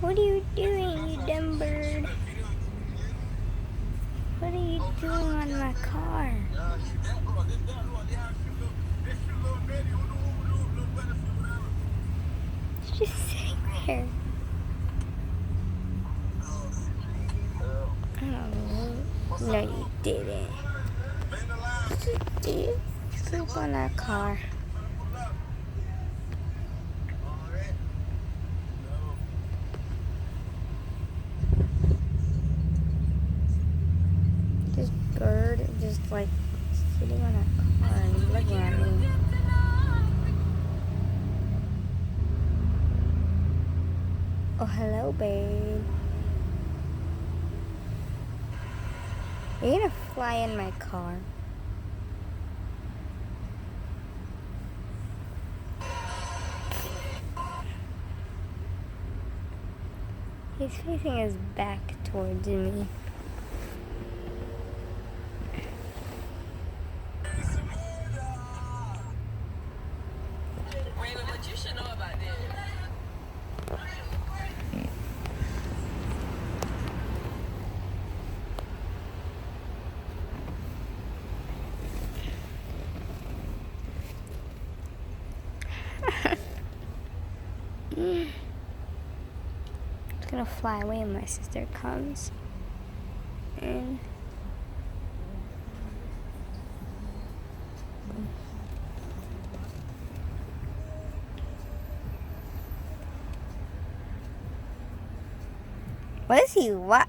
What are you doing, you dumb bird? What are you doing on my car? It's just sitting there. Oh, no, you didn't. Did you poop on our car? This bird is just like sitting on our car and looking at me. Oh, hello, babe. Are you gonna fly in my car? He's facing his back towards me. Raymond, but you should know about this. It's gonna fly away when my sister comes. And what is he? What?